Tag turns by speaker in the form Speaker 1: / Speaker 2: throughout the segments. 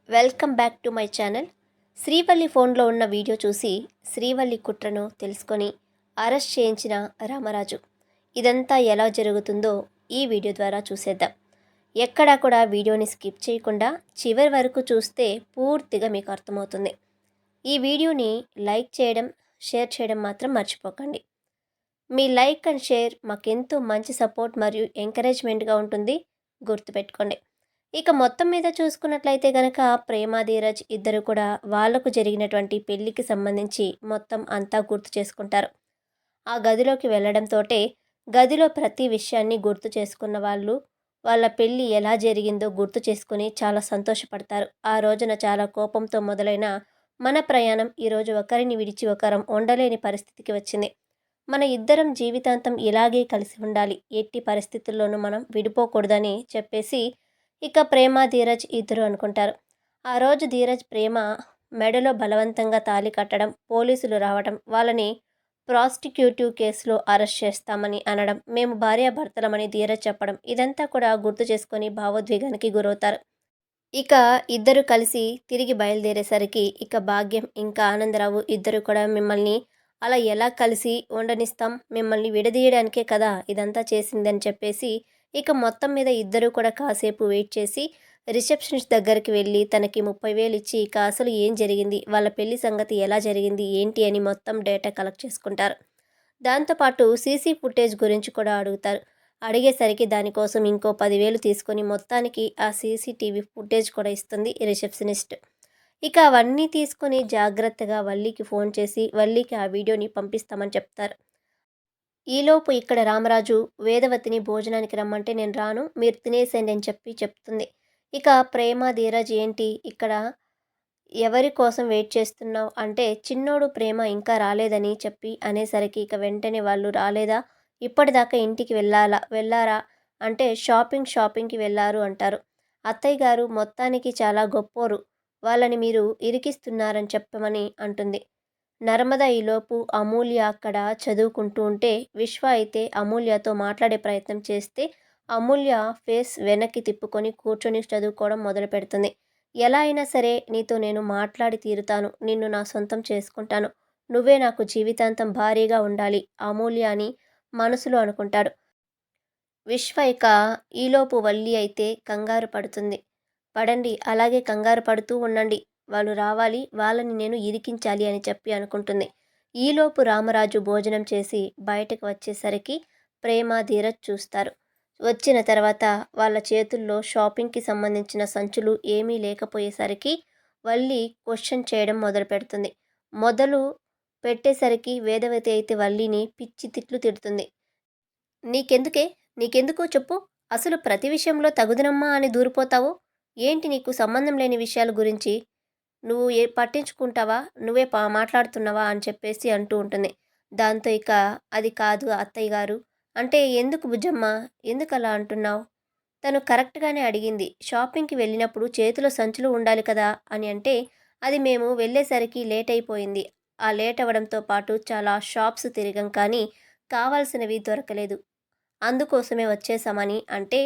Speaker 1: Welcome back to my channel. Srivalli ఫోన్లో ఉన్న video చూసి శ్రీవల్లి కుట్రను తెలుసుకొని అరెస్ట్ చేయించిన రామరాజు. ఇదంతా ఎలా జరుగుతుందో ఈ వీడియో ద్వారా చూసేద్దాం. ఎక్కడా కూడా వీడియోని స్కిప్ చేయకుండా చివరి వరకు చూస్తే పూర్తిగా మీకు అర్థమవుతుంది. ఈ వీడియోని లైక్ చేయడం, షేర్ చేయడం మాత్రం మర్చిపోకండి. మీ లైక్ అండ్ షేర్ మాకెంతో మంచి సపోర్ట్ మరియు ఎంకరేజ్మెంట్గా ఉంటుంది, గుర్తుపెట్టుకోండి. ఇక మొత్తం మీద చూసుకున్నట్లయితే గనక ప్రేమ, ధీరజ్ ఇద్దరు కూడా వాళ్లకు జరిగినటువంటి పెళ్లికి సంబంధించి మొత్తం అంతా గుర్తు చేసుకుంటారు. ఆ గదిలోకి వెళ్ళడంతోటే గదిలో ప్రతి విషయాన్ని గుర్తు చేసుకున్న వాళ్ళు వాళ్ళ పెళ్ళి ఎలా జరిగిందో గుర్తు చేసుకుని చాలా సంతోషపడతారు. ఆ రోజున చాలా కోపంతో మొదలైన మన ప్రయాణం ఈరోజు ఒకరిని విడిచి ఒకరం ఉండలేని పరిస్థితికి వచ్చింది. మన ఇద్దరం జీవితాంతం ఇలాగే కలిసి ఉండాలి, ఎట్టి పరిస్థితుల్లోనూ మనం విడిపోకూడదని చెప్పేసి ఇక ప్రేమ, ధీరజ్ ఇద్దరు అనుకుంటారు. ఆ రోజు ధీరజ్ ప్రేమ మెడలో బలవంతంగా తాళి కట్టడం, పోలీసులు రావడం, వాళ్ళని ప్రాస్టిక్యూటివ్ కేసులో అరెస్ట్ చేస్తామని అనడం, మేము భార్యాభర్తలమని ధీరజ్ చెప్పడం, ఇదంతా కూడా గుర్తు చేసుకొని భావోద్వేగానికి గురవుతారు. ఇక ఇద్దరు కలిసి తిరిగి బయలుదేరేసరికి ఇక భాగ్యం ఇంకా ఆనందరావు ఇద్దరు కూడా మిమ్మల్ని అలా ఎలా కలిసి ఉండనిస్తాం, మిమ్మల్ని విడదీయడానికే కదా ఇదంతా చేసిందని చెప్పేసి ఇక మొత్తం మీద ఇద్దరు కూడా కాసేపు వెయిట్ చేసి రిసెప్షనిస్ట్ దగ్గరికి వెళ్ళి తనకి 30,000 ఇచ్చి ఇక అసలు ఏం జరిగింది, వాళ్ళ పెళ్లి సంగతి ఎలా జరిగింది ఏంటి అని మొత్తం డేటా కలెక్ట్ చేసుకుంటారు. దాంతోపాటు సీసీ ఫుటేజ్ గురించి కూడా అడుగుతారు. అడిగేసరికి దానికోసం ఇంకో 10,000 తీసుకొని మొత్తానికి ఆ సీసీటీవీ ఫుటేజ్ కూడా ఇస్తుంది రిసెప్షనిస్ట్. ఇక అవన్నీ తీసుకొని జాగ్రత్తగా వల్లికి ఫోన్ చేసి వల్లికి ఆ వీడియోని పంపిస్తామని చెప్తారు. ఈలోపు ఇక్కడ రామరాజు వేదవతిని భోజనానికి రమ్మంటే నేను రాను, మీరు తినేసేయండి అని చెప్తుంది. ఇక ప్రేమ, ధీరజ్ ఏంటి ఇక్కడ ఎవరి కోసం వెయిట్ చేస్తున్నావు అంటే చిన్నోడు ప్రేమ ఇంకా రాలేదని చెప్పి అనేసరికి ఇక వెంటనే వాళ్ళు రాలేదా, ఇప్పటిదాకా ఇంటికి వెళ్ళారా అంటే షాపింగ్కి వెళ్ళారు అంటారు. అత్తయ్య గారు మొత్తానికి చాలా గొప్పోరు, వాళ్ళని మీరు ఇరికిస్తున్నారని చెప్పమని అంటుంది. నర్మద ఈలోపు అమూల్య అక్కడ చదువుకుంటూ ఉంటే విశ్వ అయితే అమూల్యతో మాట్లాడే ప్రయత్నం చేస్తే అమూల్య ఫేస్ వెనక్కి తిప్పుకొని కూర్చొని చదువుకోవడం మొదలు పెడుతుంది. ఎలా అయినా సరే నీతో నేను మాట్లాడి తీరుతాను, నిన్ను నా సొంతం చేసుకుంటాను, నువ్వే నాకు జీవితాంతం భారీగా ఉండాలి అమూల్య అని మనసులో అనుకుంటాడు. విశ్వ ఇక ఈలోపు వల్లి అయితే కంగారు పడుతుంది. పడండి, అలాగే కంగారు పడుతూ ఉండండి, వాళ్ళు రావాలి, వాళ్ళని నేను ఇరికించాలి అని చెప్పి అనుకుంటుంది. ఈలోపు రామరాజు భోజనం చేసి బయటకు వచ్చేసరికి ప్రేమ, ధీరజ్ చూస్తారు. వచ్చిన తర్వాత వాళ్ళ చేతుల్లో షాపింగ్కి సంబంధించిన సంచులు ఏమీ లేకపోయేసరికి వల్లి క్వశ్చన్ చేయడం మొదలు పెడుతుంది. మొదలు పెట్టేసరికి వేదవతి అయితే వల్లిని పిచ్చి తిట్లు తిడుతుంది. నీకెందుకే, నీకెందుకు చెప్పు, అసలు ప్రతి విషయంలో తగుదనమ్మా అని దూరిపోతావు ఏంటి, నీకు సంబంధం లేని విషయాల గురించి నువ్వు పట్టించుకుంటావా, నువ్వే మాట్లాడుతున్నావా అని చెప్పేసి అంటూ ఉంటుంది. దాంతో ఇక అది కాదు అత్తయ్య గారు అంటే ఎందుకు బుజ్జమ్మ, ఎందుకు అలా అంటున్నావు, తను కరెక్ట్గానే అడిగింది, షాపింగ్కి వెళ్ళినప్పుడు చేతిలో సంచులు ఉండాలి కదా అని అంటే అది మేము వెళ్ళేసరికి లేట్ అయిపోయింది, ఆ లేట్ అవ్వడంతో పాటు చాలా షాప్స్ తిరిగాం కానీ కావాల్సినవి దొరకలేదు, అందుకోసమే వచ్చేసామని అంటే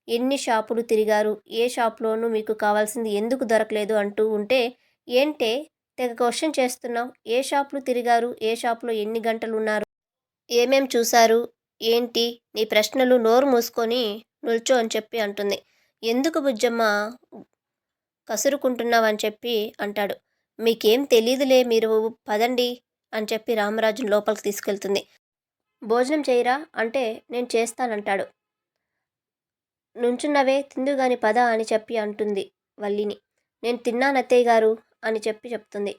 Speaker 1: ఎన్ని షాపులు తిరిగారు, ఏ షాప్లోనూ మీకు కావాల్సింది ఎందుకు దొరకలేదు అంటూ ఉంటే ఏంటే తెగ క్వశ్చన్ చేస్తున్నావు, ఏ షాపులు తిరిగారు, ఏ షాపులో ఎన్ని గంటలు ఉన్నారు, ఏమేం చూశారు ఏంటి, నీ ప్రశ్నలు నోరు మూసుకొని నిల్చో అని చెప్పి అంటుంది. ఎందుకు బుజ్జమ్మ కసురుకుంటున్నావని చెప్పి అంటాడు. మీకేం తెలీదులే, మీరు పదండి అని చెప్పి రామరాజును లోపలికి తీసుకెళ్తుంది. భోజనం చేయరా అంటే నేను చేస్తానంటాడు. నుంచున్నవే తిందుగాని పద అని చెప్పి అంటుంది వల్లిని. నేను తిన్నానత్తయ్య గారు అని చెప్తుంది.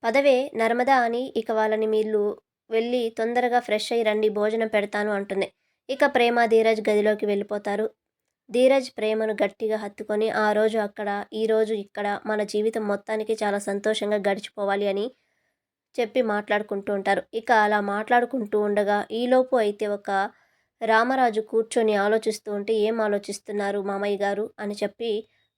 Speaker 1: పదవే నర్మదా అని ఇక వాళ్ళని మీరు వెళ్ళి తొందరగా ఫ్రెష్ అయ్యి రండి, భోజనం పెడతాను అంటుంది. ఇక ప్రేమ, ధీరజ్ గదిలోకి వెళ్ళిపోతారు. ధీరజ్ ప్రేమను గట్టిగా హత్తుకొని ఆ రోజు అక్కడ, ఈరోజు ఇక్కడ, మన జీవితం మొత్తానికి చాలా సంతోషంగా గడిచిపోవాలి అని చెప్పి మాట్లాడుకుంటూ ఉంటారు. ఇక అలా మాట్లాడుకుంటూ ఉండగా ఈలోపు అయితే ఒక రామరాజు కూర్చొని ఆలోచిస్తూ ఉంటే ఏం ఆలోచిస్తున్నారు మామయ్య గారు అని చెప్పి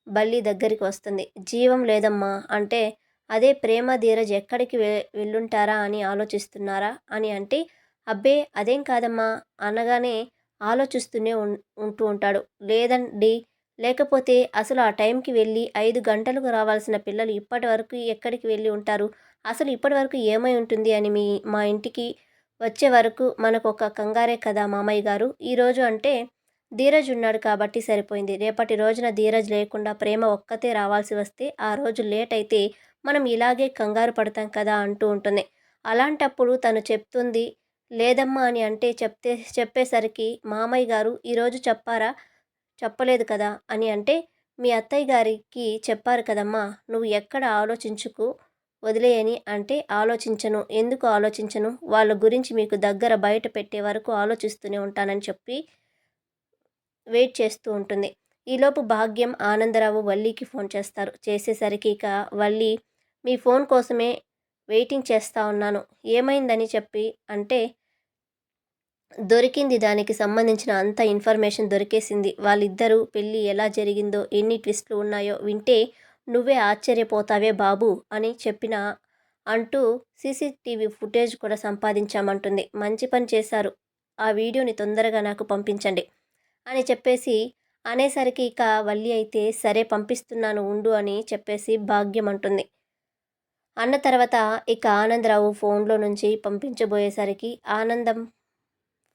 Speaker 1: బల్లి దగ్గరికి వస్తుంది. జీవం లేదమ్మా అంటే అదే ప్రేమ, ధీరజ్ ఎక్కడికి వెళ్ళుంటారా అని ఆలోచిస్తున్నారా అని అంటే అబ్బే అదేం కాదమ్మా అనగానే ఆలోచిస్తూనే ఉంటూ ఉంటాడు. లేదండి, లేకపోతే అసలు ఆ టైంకి వెళ్ళి 5 గంటలకు రావాల్సిన పిల్లలు ఇప్పటి వరకు ఎక్కడికి వెళ్ళి ఉంటారు? అసలు ఇప్పటి వరకు ఏమై ఉంటుంది అని మా ఇంటికి వచ్చే వరకు మనకొక కంగారే కదా మామయ్య గారు. ఈరోజు అంటే ధీరజ్ ఉన్నాడు కాబట్టి సరిపోయింది. రేపటి రోజున ధీరజ్ లేకుండా ప్రేమ ఒక్కతే రావాల్సి వస్తే ఆ రోజు లేట్ అయితే మనం ఇలాగే కంగారు పడతాం కదా అంటూ ఉంటుంది. అలాంటప్పుడు తను చెప్తుంది లేదమ్మా అని అంటే చెప్పేసరికి మామయ్య గారు ఈరోజు చెప్పారా? చెప్పలేదు కదా అని అంటే, మీ అత్తయ్య గారికి చెప్పారు కదమ్మా! నువ్వు ఎక్కడ ఆలోచించుకు వదిలేయని అంటే, ఆలోచించను. ఎందుకు ఆలోచించను? వాళ్ళ గురించి మీకు దగ్గర బయట పెట్టే వరకు ఆలోచిస్తూనే ఉంటానని చెప్పి వెయిట్ చేస్తూ ఉంటుంది. ఈలోపు భాగ్యం, ఆనందరావు వల్లికి ఫోన్ చేస్తారు. చేసేసరికి ఇక వల్లి మీ ఫోన్ కోసమే వెయిటింగ్ చేస్తా ఉన్నాను. ఏమైందని చెప్పి అంటే దొరికింది, దానికి సంబంధించిన అంత ఇన్ఫర్మేషన్ దొరికేసింది. వాళ్ళిద్దరూ పెళ్ళి ఎలా జరిగిందో, ఎన్ని ట్విస్టులు ఉన్నాయో వింటే నువ్వే ఆశ్చర్యపోతావే బాబు అని చెప్పిన అంటూ సీసీటీవీ ఫుటేజ్ కూడా సంపాదించామంటుంది. మంచి పని చేశారు. ఆ వీడియోని తొందరగా నాకు పంపించండి అని చెప్పేసి అనేసరికి ఇక వల్లి అయితే సరే పంపిస్తున్నాను ఉండు అని చెప్పేసి భాగ్యం అంటుంది. అన్న తర్వాత ఇక ఆనందరావు ఫోన్లో నుంచి పంపించబోయేసరికి ఆనందం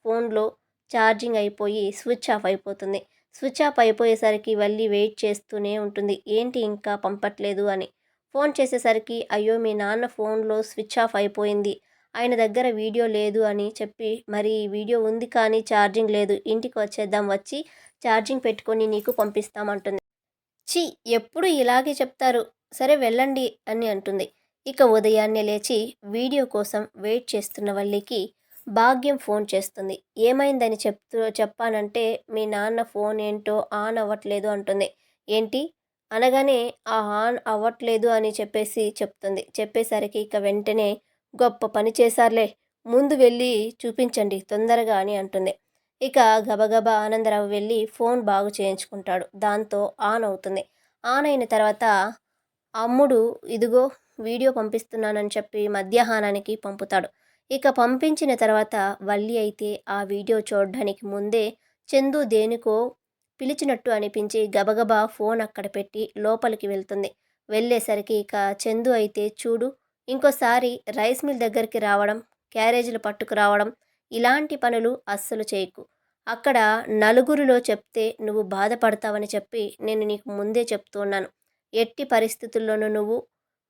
Speaker 1: ఫోన్లో ఛార్జింగ్ అయిపోయి స్విచ్ ఆఫ్ అయిపోతుంది. స్విచ్ ఆఫ్ అయిపోయేసరికి వల్లి వెయిట్ చేస్తూనే ఉంటుంది. ఏంటి ఇంకా పంపట్లేదు అని. ఫోన్ చేసేసరికి అయ్యో మీ నాన్న ఫోన్లో స్విచ్ ఆఫ్ అయిపోయింది. ఆయన దగ్గర వీడియో లేదు అని చెప్పి మరి వీడియో ఉంది కానీ ఛార్జింగ్ లేదు. ఇంటికి వచ్చేద్దాం, వచ్చి ఛార్జింగ్ పెట్టుకొని నీకు పంపిస్తామంటుంది. ఛీ! ఎప్పుడు ఇలాగే చెప్తారు. సరే వెళ్ళండి అని అంటుంది. ఇక ఉదయాన్నే లేచి వీడియో కోసం వెయిట్ చేస్తున్న వల్లికి భాగ్యం ఫోన్ చేస్తుంది. ఏమైందని చెప్పానంటే మీ నాన్న ఫోన్ ఏంటో ఆన్ అవ్వట్లేదు అంటుంది. ఏంటి? అనగానే ఆన్ అవ్వట్లేదు అని చెప్పేసి చెప్తుంది. చెప్పేసరికి ఇక వెంటనే గొప్ప పని చేశారులే, ముందు వెళ్ళి చూపించండి తొందరగా అని అంటుంది. ఇక గబగబా ఆనందరావు వెళ్ళి ఫోన్ బాగు చేయించుకుంటాడు. దాంతో ఆన్ అవుతుంది. ఆన్ అయిన తర్వాత అమ్ముడు ఇదిగో వీడియో పంపిస్తున్నానని చెప్పి మధ్యాహ్నానికి పంపుతాడు. ఇక పంపించిన తర్వాత వల్లి అయితే ఆ వీడియో చూడడానికి ముందే చందు దేనికో పిలిచినట్టు అనిపించి గబగబా ఫోన్ అక్కడ పెట్టి లోపలికి వెళ్తుంది. వెళ్ళేసరికి ఇక చందు అయితే చూడు, ఇంకోసారి రైస్ మిల్ దగ్గరికి రావడం, క్యారేజీలు పట్టుకురావడం ఇలాంటి పనులు అస్సలు చేయకు. అక్కడ నలుగురిలో చెప్తే నువ్వు బాధపడతావని చెప్పి నేను నీకు ముందే చెప్తున్నాను. ఎట్టి పరిస్థితుల్లోనూ నువ్వు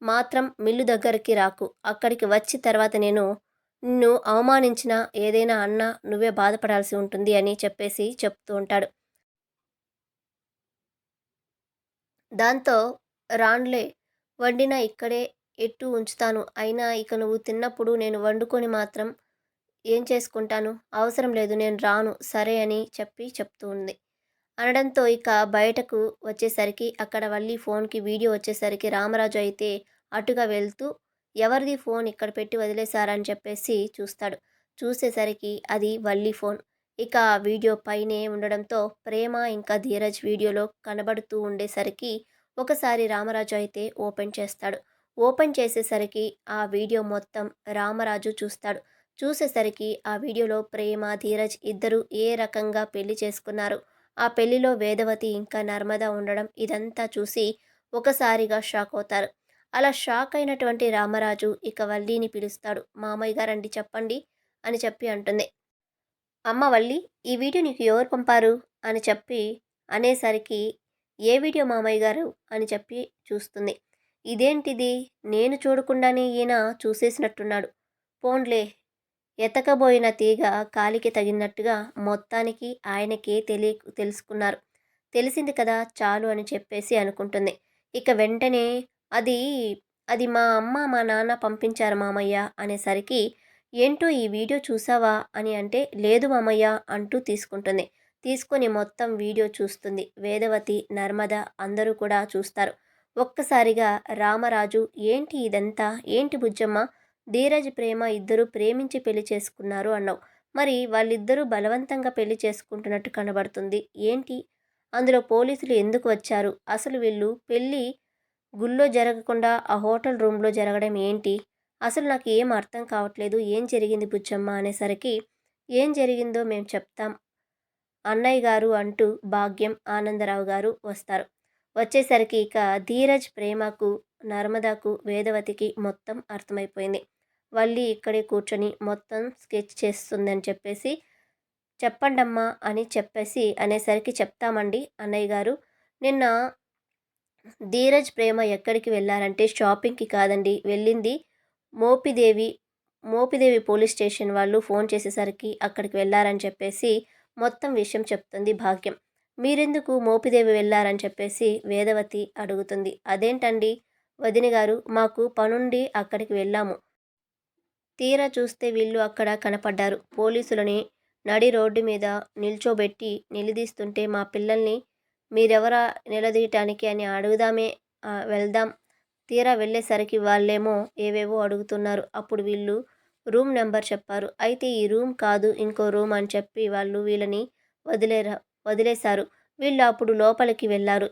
Speaker 1: మాత్రం మిల్లు దగ్గరికి రాకు. అక్కడికి వచ్చి తర్వాత నేను నిన్ను అవమానించినా ఏదైనా అన్నా నువ్వే బాధపడాల్సి ఉంటుంది అని చెప్పేసి చెప్తూ ఉంటాడు. దాంతో రాన్లే, వండిన ఇక్కడే ఎట్టు ఉంచుతాను. అయినా ఇక నువ్వు తిన్నప్పుడు నేను వండుకొని మాత్రం ఏం చేసుకుంటాను? అవసరం లేదు, నేను రాను సరే అని చెప్తూ ఉంది. అనడంతో ఇక బయటకు వచ్చేసరికి అక్కడ వల్లి ఫోన్కి వీడియో వచ్చేసరికి రామరాజు అయితే అటుగా వెళ్తూ ఎవరిది ఫోన్ ఇక్కడ పెట్టి వదిలేశారని చెప్పేసి చూస్తాడు. చూసేసరికి అది వల్లి ఫోన్. ఇక ఆ వీడియో పైనే ఉండడంతో ప్రేమ ఇంకా ధీరజ్ వీడియోలో కనబడుతూ ఉండేసరికి ఒకసారి రామరాజు అయితే ఓపెన్ చేస్తాడు. ఓపెన్ చేసేసరికి ఆ వీడియో మొత్తం రామరాజు చూస్తాడు. చూసేసరికి ఆ వీడియోలో ప్రేమ ధీరజ్ ఇద్దరు ఏ రకంగా పెళ్లి చేసుకున్నారు, ఆ పెళ్లిలో వేదవతి ఇంకా నర్మద ఉండడం ఇదంతా చూసి ఒకసారిగా షాక్ అవుతారు. అలా షాక్ అయినటువంటి రామరాజు ఇక వల్లిని పిలుస్తాడు. మామయ్య గారండి చెప్పండి అని చెప్పి అంటుంది. అమ్మ వల్లి, ఈ వీడియో నీకు ఎవరు పంపారు అని చెప్పి అనేసరికి ఏ వీడియో మామయ్య గారు అని చెప్పి చూస్తుంది. ఇదేంటిది, నేను చూడకుండానే ఈయన చూసేసినట్టున్నాడు. పోన్లే, ఎతకబోయిన తీగ కాలికి తగినట్టుగా మొత్తానికి ఆయనకే తెలుసుకున్నారు. తెలిసింది కదా చాలు అని చెప్పేసి అనుకుంటుంది. ఇక వెంటనే అది అది మా అమ్మ మా నాన్న పంపించారు మామయ్య అనేసరికి ఏంటో ఈ వీడియో చూసావా అని అంటే లేదు మామయ్య అంటూ తీసుకుంటుంది. తీసుకొని మొత్తం వీడియో చూస్తుంది. వేదవతి, నర్మద అందరూ కూడా చూస్తారు. ఒక్కసారిగా రామరాజు ఏంటి ఇదంతా, ఏంటి బుజ్జమ్మ, ధీరజ్ ప్రేమ ఇద్దరు ప్రేమించి పెళ్లి చేసుకున్నారు అన్నావు. మరి వాళ్ళిద్దరూ బలవంతంగా పెళ్లి చేసుకుంటున్నట్టు కనబడుతుంది. ఏంటి? అందులో పోలీసులు ఎందుకు వచ్చారు? అసలు వీళ్ళు పెళ్ళి గుళ్ళో జరగకుండా ఆ హోటల్ రూమ్లో జరగడం ఏంటి? అసలు నాకు ఏం అర్థం కావట్లేదు. ఏం జరిగింది బుజ్జమ్మ అనేసరికి ఏం జరిగిందో మేము చెప్తాం అన్నయ్య గారు అంటూ భాగ్యం, ఆనందరావు గారు వస్తారు. వచ్చేసరికి ఇక ధీరజ్, ప్రేమకు, నర్మదకు, వేదవతికి మొత్తం అర్థమైపోయింది. వల్లి ఇక్కడే కూర్చొని మొత్తం స్కెచ్ చేస్తుందని చెప్పేసి, చెప్పండమ్మా అని చెప్పేసి అనేసరికి, చెప్తామండి అన్నయ్య గారు. నిన్న ధీరజ్, ప్రేమ ఎక్కడికి వెళ్లారంటే షాపింగ్‌కి కాదండి వెళ్ళింది. మోపిదేవి మోపిదేవి పోలీస్ స్టేషన్ వాళ్ళు ఫోన్ చేసేసరికి అక్కడికి వెళ్లారని చెప్పేసి మొత్తం విషయం చెప్తుంది భాగ్యం. మీరెందుకు మోపిదేవి వెళ్లారని చెప్పేసి వేదవతి అడుగుతుంది. అదేంటండి వదిన గారు, మాకు పనుండి అక్కడికి వెళ్ళాము. తీరా చూస్తే వీళ్ళు అక్కడ కనపడ్డారు. పోలీసులని నడి రోడ్డు మీద నిల్చోబెట్టి నిలదీస్తుంటే మా పిల్లల్ని మీరెవరా నిలదీయటానికి అని అడుగుదామే వెళ్దాం. తీరా వెళ్ళేసరికి వాళ్ళేమో ఏవేవో అడుగుతున్నారు. అప్పుడు వీళ్ళు రూమ్ నెంబర్ చెప్పారు. అయితే ఈ రూమ్ కాదు ఇంకో రూమ్ అని చెప్పి వాళ్ళు వీళ్ళని వదిలేశారు. వీళ్ళు అప్పుడు లోపలికి వెళ్ళారు.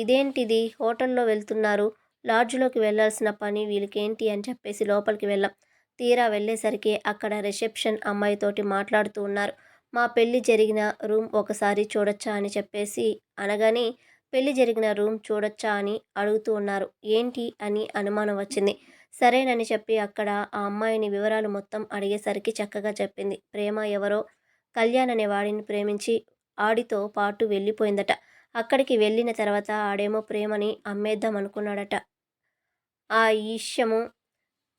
Speaker 1: ఇదేంటిది హోటల్లో వెళ్తున్నారు, లాడ్జ్‌లోకి వెళ్ళాల్సిన పని వీళ్ళకేంటి అని చెప్పేసి లోపలికి వెళ్ళాం. తీరా వెళ్ళేసరికి అక్కడ రిసెప్షన్ అమ్మాయితోటి మాట్లాడుతూ ఉన్నారు. మా పెళ్లి జరిగిన రూమ్ ఒకసారి చూడొచ్చా అని చెప్పేసి అనగానే, పెళ్లి జరిగిన రూమ్ చూడొచ్చా అని అడుగుతూ ఉన్నారు. ఏంటి అని అనుమానం వచ్చింది. సరేనని చెప్పి అక్కడ ఆ అమ్మాయిని వివరాలు మొత్తం అడిగేసరికి చక్కగా చెప్పింది. ప్రేమ ఎవరో కళ్యాణ్ అనే వాడిని ప్రేమించి ఆడితో పాటు వెళ్ళిపోయిందట. అక్కడికి వెళ్ళిన తర్వాత ఆడేమో ప్రేమని అమ్మేద్దాం అనుకున్నాడట. ఆ విషయము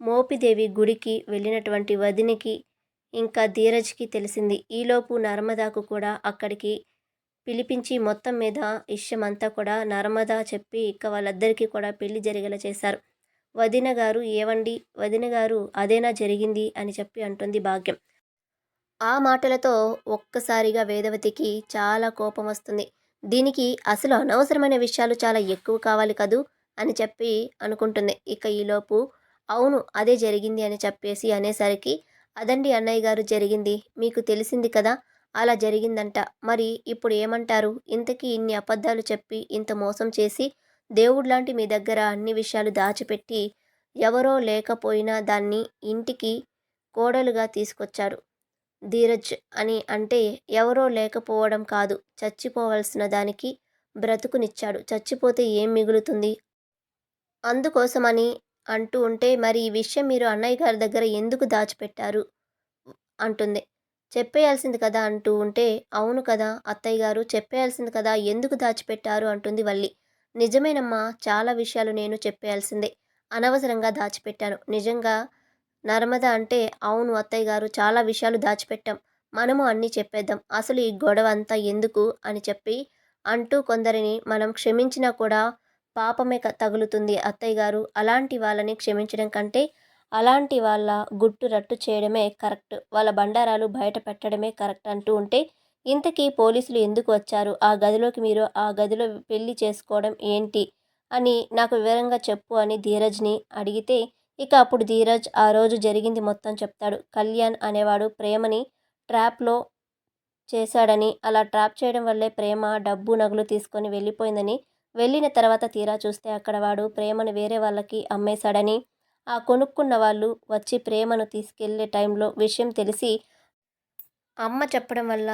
Speaker 1: మోపిదేవి గుడికి వెళ్ళినటువంటి వదినికి ఇంకా ధీరజ్‌కి తెలిసింది. ఈలోపు నర్మదాకు కూడా అక్కడికి పిలిపించి మొత్తం మీద విషయమంతా కూడా నర్మద చెప్పి ఇక వాళ్ళిద్దరికీ కూడా పెళ్లి జరిగేలా చేశారు. వదిన గారు, ఏవండీ వదిన గారు, అదేనా జరిగింది అని చెప్పి అంటుంది భాగ్యం. ఆ మాటలతో ఒక్కసారిగా వేదవతికి చాలా కోపం వస్తుంది. దీనికి అసలు అనవసరమైన విషయాలు చాలా ఎక్కువ కావాలి కదూ అని చెప్పి అనుకుంటుంది. ఇక ఈలోపు అవును అదే జరిగింది అని చెప్పేసి అనేసరికి, అదండి అన్నయ్య గారు జరిగింది. మీకు తెలిసింది కదా అలా జరిగిందంట. మరి ఇప్పుడు ఏమంటారు? ఇంతకీ ఇన్ని అబద్ధాలు చెప్పి ఇంత మోసం చేసి దేవుడిలాంటి మీ దగ్గర అన్ని విషయాలు దాచిపెట్టి ఎవరో లేకపోయినా దాన్ని ఇంటికి కోడలుగా తీసుకొచ్చారు. ధీరజ్ అని అంటే ఎవరో లేకపోవడం కాదు, చచ్చిపోవలసిన దానికి బ్రతుకునిచ్చాడు. చచ్చిపోతే ఏం మిగులుతుంది? అందుకోసమని అంటూ ఉంటే, మరి ఈ విషయం మీరు అన్నయ్య గారి దగ్గర ఎందుకు దాచిపెట్టారు అంటుంది. చెప్పేయాల్సింది కదా అంటూ ఉంటే, అవును కదా అత్తయ్య గారు, చెప్పేయాల్సింది కదా, ఎందుకు దాచిపెట్టారు అంటుంది వల్లి. నిజమేనమ్మా, చాలా విషయాలు నేను చెప్పేయాల్సిందే, అనవసరంగా దాచిపెట్టాను. నిజంగా నర్మద అంటే, అవును అత్తయ్య గారు, చాలా విషయాలు దాచిపెట్టాం, మనము అన్నీ చెప్పేద్దాం, అసలు ఈ గొడవ అంతా ఎందుకు అని చెప్పి అంటూ కొందరిని మనం క్షమించినా కూడా పాపమే తగులుతుంది అత్తయ్య గారు. అలాంటి వాళ్ళని క్షమించడం కంటే అలాంటి వాళ్ళ గుట్టు రట్టు చేయడమే కరెక్ట్, వాళ్ళ బండారాలు బయట పెట్టడమే కరెక్ట్ అంటూ ఉంటే, ఇంతకీ పోలీసులు ఎందుకు వచ్చారు ఆ గదిలోకి, మీరు ఆ గదిలో పెళ్లి చేసుకోవడం ఏంటి అని నాకు వివరంగా చెప్పు అని ధీరజ్ని అడిగితే, ఇక అప్పుడు ధీరజ్ ఆ రోజు జరిగింది మొత్తం చెప్తాడు. కళ్యాణ్ అనేవాడు ప్రేమని ట్రాప్లో చేశాడని, అలా ట్రాప్ చేయడం వల్లే ప్రేమ డబ్బు నగలు తీసుకొని వెళ్ళిపోయిందని, వెళ్ళిన తర్వాత తీరా చూస్తే అక్కడ వాడు ప్రేమను వేరే వాళ్ళకి అమ్మేశాడని, ఆ కొనుక్కున్న వాళ్ళు వచ్చి ప్రేమను తీసుకెళ్లే టైంలో విషయం తెలిసి అమ్మ చెప్పడం వల్ల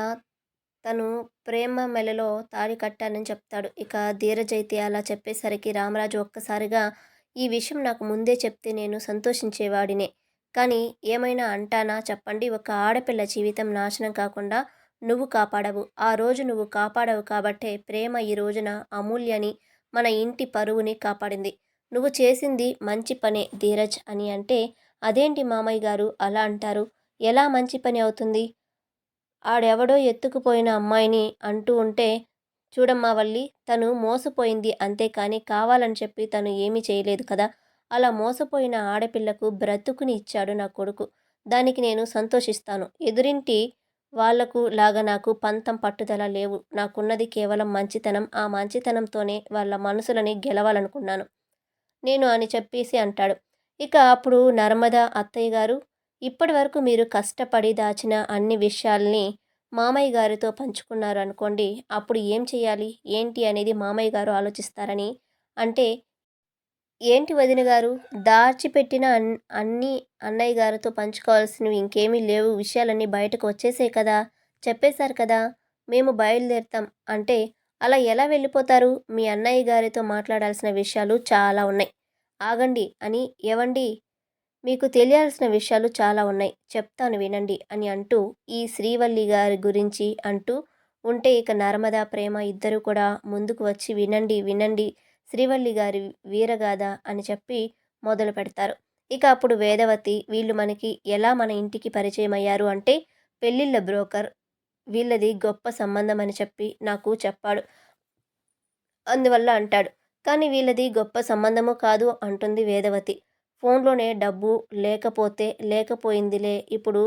Speaker 1: తను ప్రేమ మెడలో తాళి కట్టానని చెప్తాడు. ఇక ధీరజ్ అయితే అలా చెప్పేసరికి రామరాజు ఒక్కసారిగా, ఈ విషయం నాకు ముందే చెప్తే నేను సంతోషించేవాడినే, కానీ ఏమైనా అంటానా చెప్పండి, ఒక ఆడపిల్ల జీవితం నాశనం కాకుండా నువ్వు కాపాడవు. ఆ రోజు నువ్వు కాపాడవు కాబట్టే ప్రేమ ఈ రోజున అమూల్యని, మన ఇంటి పరువుని కాపాడింది. నువ్వు చేసింది మంచి పనే ధీరజ్ అని అంటే, అదేంటి మామయ్య గారు అలా అంటారు? ఎలా మంచి పని అవుతుంది? ఆడెవడో ఎత్తుకుపోయిన అమ్మాయిని అంటూ ఉంటే, చూడమ్మా వల్లి, తను మోసపోయింది అంతేకాని కావాలని చెప్పి తను ఏమీ చేయలేదు కదా. అలా మోసపోయిన ఆడపిల్లకు బ్రతుకుని ఇచ్చాడు నా కొడుకు. దానికి నేను సంతోషిస్తాను. ఎదురింటి వాళ్లకు లాగా నాకు పంతం పట్టుదల లేవు. నాకున్నది కేవలం మంచితనం. ఆ మంచితనంతోనే వాళ్ళ మనసులని గెలవాలనుకున్నాను నేను అని చెప్పేసి అంటాడు. ఇక అప్పుడు నర్మద, అత్తయ్య గారు, ఇప్పటివరకు మీరు కష్టపడి దాచిన అన్ని విషయాల్ని మామయ్య గారితో పంచుకున్నారు అనుకోండి, అప్పుడు ఏం చేయాలి ఏంటి అనేది మామయ్య గారు ఆలోచిస్తారని అంటే, ఏంటి వదిన గారు, దాచిపెట్టిన అన్నీ అన్నయ్య గారితో పంచుకోవాల్సినవి ఇంకేమీ లేవు, విషయాలన్నీ బయటకు వచ్చేసాయి కదా, చెప్పేశారు కదా మేము బయలుదేరుతాం అంటే, అలా ఎలా వెళ్ళిపోతారు? మీ అన్నయ్య గారితో మాట్లాడాల్సిన విషయాలు చాలా ఉన్నాయి. ఆగండి అని ఏవండీ మీకు తెలియాల్సిన విషయాలు చాలా ఉన్నాయి. చెప్తాను వినండి అని అంటూ ఈ శ్రీవల్లి గారి గురించి అంటూ ఉంటే ఇక నర్మద, ప్రేమ ఇద్దరూ కూడా ముందుకు వచ్చి వినండి, వినండి శ్రీవల్లి గారి వీరగాథ అని చెప్పి మొదలుపెడతారు. ఇక అప్పుడు వేదవతి వీళ్ళు మనకి ఎలా మన ఇంటికి పరిచయమయ్యారు అంటే పెళ్ళిళ్ళ బ్రోకర్ వీళ్ళది గొప్ప సంబంధం అని చెప్పి నాకు చెప్పాడు. అందువల్ల అంటాడు. కానీ వీళ్ళది గొప్ప సంబంధము కాదు అంటుంది వేదవతి. ఫోన్‌లోనే డబ్బు లేకపోతే లేకపోయిందిలే ఇప్పుడు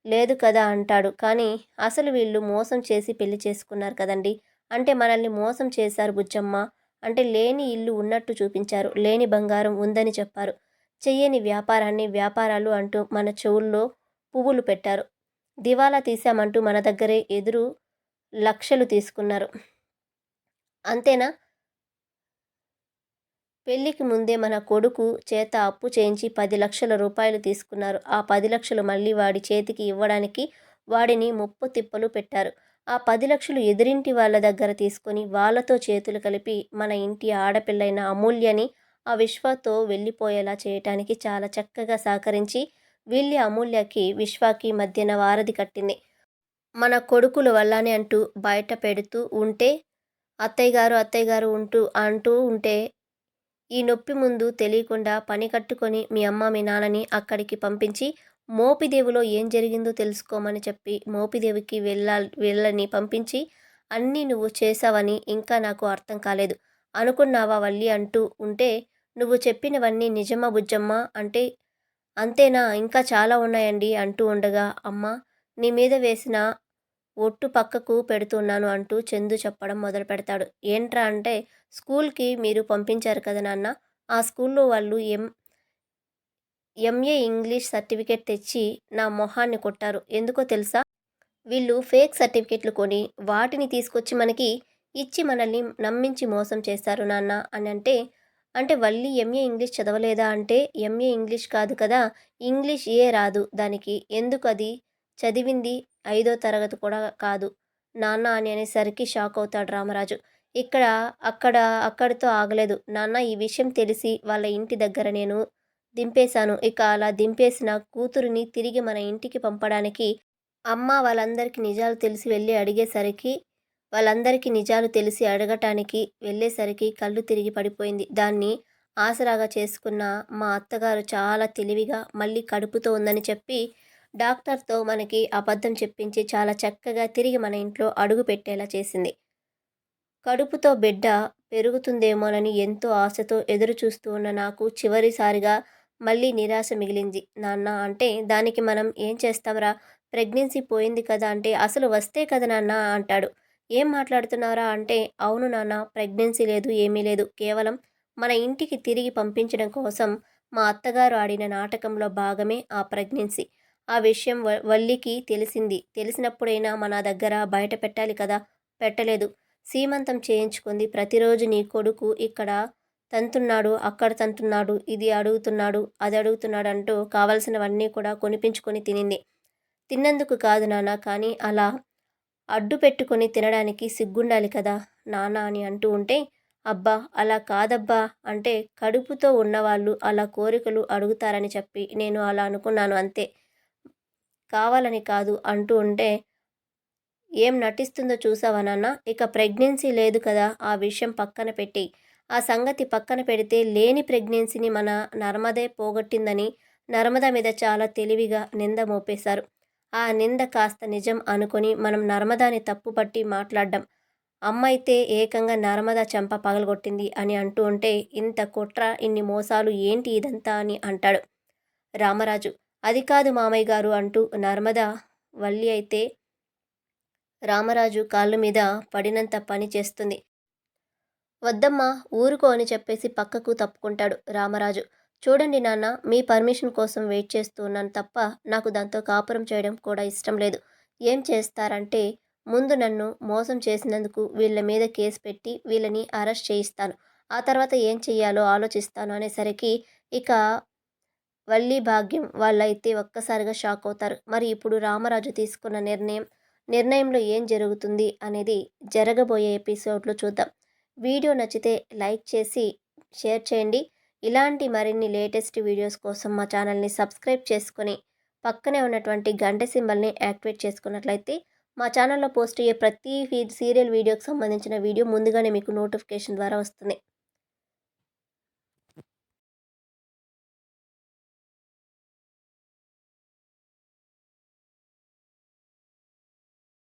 Speaker 1: లేదు కదా అంటాడు. కానీ అసలు వీళ్ళు మోసం చేసి పెళ్లి చేసుకున్నారు కదండీ! అంటే మనల్ని మోసం చేశారు బుజ్జమ్మ. అంటే లేని ఇల్లు ఉన్నట్టు చూపించారు. లేని బంగారం ఉందని చెప్పారు. చెయ్యని వ్యాపారాన్ని వ్యాపారాలు అంటూ మన చెవుల్లో పువ్వులు పెట్టారు. దివాలా తీశామంటూ మన దగ్గరే ఎదురు లక్షలు తీసుకున్నారు. అంతేనా? పెళ్ళికి ముందే మన కొడుకు చేత అప్పు చేయించి 10,00,000 రూపాయలు తీసుకున్నారు. ఆ 10,00,000 మళ్ళీ వాడి చేతికి ఇవ్వడానికి వాడిని ముప్పుతిప్పలు పెట్టారు. ఆ 10,00,000 ఎదురింటి వాళ్ళ దగ్గర తీసుకొని వాళ్ళతో చేతులు కలిపి మన ఇంటి ఆడపిల్లైన అమూల్యని ఆ విశ్వతో వెళ్ళిపోయేలా చేయటానికి చాలా చక్కగా సహకరించి వీళ్ళి అమూల్యకి, విశ్వాకి మధ్యన వారధి కట్టింది. మన కొడుకుల వల్లనే అంటూ బయట పెడుతూ ఉంటే అత్తయ్య గారు, అత్తయ్య గారు అంటూ ఉంటే ఈ నొప్పి ముందు తెలియకుండా పని కట్టుకొని మీ అమ్మ, మీ నాన్నని అక్కడికి పంపించి, మోపిదేవిలో ఏం జరిగిందో తెలుసుకోమని చెప్పి, మోపిదేవికి వీళ్ళని పంపించి, అన్నీ నువ్వు చేశావని ఇంకా నాకు అర్థం కాలేదు. అనుకున్నావా వల్లి అంటూ ఉంటే, నువ్వు చెప్పినవన్నీ నిజమా బుజ్జమ్మ అంటే, అంతేనా ఇంకా చాలా ఉన్నాయండి అంటూ ఉండగా, అమ్మా నీ మీద వేసిన ఒట్టు పక్కకు పెడుతున్నాను అంటూ చందు చెప్పడం మొదలుపెడతాడు. ఏంట్రా అంటే, స్కూల్‌కి మీరు పంపించారు కదా నాన్న! ఆ స్కూల్‌లో వాళ్ళు ఎంఏ ఇంగ్లీష్ సర్టిఫికేట్ తెచ్చి నా మొహాన్ని కొట్టారు. ఎందుకో తెలుసా? వీళ్ళు ఫేక్ సర్టిఫికేట్లు కొని, వాటిని తీసుకొచ్చి మనకి ఇచ్చి మనల్ని నమ్మించి మోసం చేశారు నాన్న అనంటే, అంటే వల్లి ఎంఏ ఇంగ్లీష్ చదవలేదా అంటే, ఎంఏ ఇంగ్లీష్ కాదు కదా! ఇంగ్లీష్ ఏ రాదు దానికి. ఎందుకది చదివింది 5వ తరగతి కూడా కాదు నాన్న అని అనేసరికి షాకవుతాడు రామరాజు. ఇక్కడ అక్కడ అక్కడితో ఆగలేదు. నాన్న ఈ విషయం తెలిసి వాళ్ళ ఇంటి దగ్గర నేను దింపేశాను. ఇక అలా దింపేసిన కూతురిని తిరిగి మన ఇంటికి పంపడానికి అమ్మ వాళ్ళందరికీ నిజాలు తెలిసి వెళ్ళి అడిగేసరికి వాళ్ళందరికీ నిజాలు తెలిసి అడగటానికి వెళ్ళేసరికి కళ్ళు తిరిగి పడిపోయింది. దాన్ని ఆసరాగా చేసుకున్న మా అత్తగారు చాలా తెలివిగా మళ్ళీ కడుపుతో ఉందని చెప్పి డాక్టర్‌తో మనకి అబద్ధం చెప్పించి చాలా చక్కగా తిరిగి మన ఇంట్లో అడుగు పెట్టేలా చేసింది. కడుపుతో బిడ్డ పెరుగుతుందేమోనని ఎంతో ఆశతో ఎదురు చూస్తూ ఉన్న నాకు చివరిసారిగా మళ్ళీ నిరాశ మిగిలింది నాన్న అంటే దానికి మనం ఏం చేస్తాంరా ప్రెగ్నెన్సీ పోయింది కదా అంటే అసలు వస్తే కదా నాన్న అంటాడు. ఏం మాట్లాడుతున్నారా అంటే అవును నాన్న ప్రెగ్నెన్సీ లేదు ఏమీ లేదు కేవలం మన ఇంటికి తిరిగి పంపించడం కోసం మా అత్తగారు ఆడిన నాటకంలో భాగమే ఆ ప్రెగ్నెన్సీ. ఆ విషయం వల్లికి తెలిసింది. తెలిసినప్పుడైనా మన దగ్గర బయట పెట్టాలి కదా, పెట్టలేదు. సీమంతం చేయించుకుంది. ప్రతిరోజు నీ కొడుకు ఇక్కడ తంతున్నాడు, అక్కడ తంతున్నాడు, ఇది అడుగుతున్నాడు, అది అడుగుతున్నాడు అంటూ కావలసినవన్నీ కూడా కొనిపించుకొని తినింది. తిన్నందుకు కాదు నాన్న కానీ అలా అడ్డు పెట్టుకొని తినడానికి సిగ్గుండాలి కదా నాన్న అని అంటూ ఉంటే, అబ్బా అలా కాదబ్బా అంటే కడుపుతో ఉన్నవాళ్ళు అలా కోరికలు అడుగుతారని చెప్పి నేను అలా అనుకున్నాను అంతే. కావాలని కాదు అంటూ ఉంటే ఏం నటిస్తుందో చూసావా నాన్న? ఇక ప్రెగ్నెన్సీ లేదు కదా! ఆ విషయం పక్కన పెట్టెయ్. ఆ సంగతి పక్కన పెడితే లేని ప్రెగ్నెన్సీని మన నర్మదే పోగొట్టిందని నర్మద మీద చాలా తెలివిగా నింద మోపేశారు. ఆ నింద కాస్త నిజం అనుకొని మనం నర్మదాని తప్పుపట్టి మాట్లాడ్డం. అమ్మయితే ఏకంగా నర్మద చెంప పగలగొట్టింది అని అంటూ ఉంటే ఇంత కుట్ర, ఇన్ని మోసాలు ఏంటి ఇదంతా అని అంటాడు రామరాజు. అది కాదు మామయ్య గారు అంటూ నర్మద వల్లి అయితే రామరాజు కాళ్ళ మీద పడినంత పని చేస్తుంది. వద్దమ్మా ఊరుకో అని చెప్పేసి పక్కకు తప్పుకుంటాడు రామరాజు. చూడండి నాన్న మీ పర్మిషన్ కోసం వెయిట్ చేస్తూ ఉన్నాను తప్ప నాకు దాంతో కాపురం చేయడం కూడా ఇష్టం లేదు. ఏం చేస్తారంటే ముందు నన్ను మోసం చేసినందుకు వీళ్ళ మీద కేసు పెట్టి వీళ్ళని అరెస్ట్ చేయిస్తాను. ఆ తర్వాత ఏం చెయ్యాలో ఆలోచిస్తాను అనేసరికి ఇక వల్లి భాగ్యం వాళ్ళైతే ఒక్కసారిగా షాక్ అవుతారు. మరి ఇప్పుడు రామరాజు తీసుకున్న నిర్ణయం నిర్ణయంలో ఏం జరుగుతుంది అనేది జరగబోయే ఎపిసోడ్లో చూద్దాం. వీడియో నచ్చితే లైక్ చేసి షేర్ చేయండి. ఇలాంటి మరిన్ని లేటెస్ట్ వీడియోస్ కోసం మా ఛానల్ని సబ్స్క్రైబ్ చేసుకొని పక్కనే ఉన్నటువంటి గంట సింబల్ని యాక్టివేట్ చేసుకున్నట్లయితే మా ఛానల్లో పోస్ట్ అయ్యే ప్రతి సీరియల్ వీడియోకి సంబంధించిన వీడియో ముందుగానే మీకు నోటిఫికేషన్ ద్వారా వస్తుంది.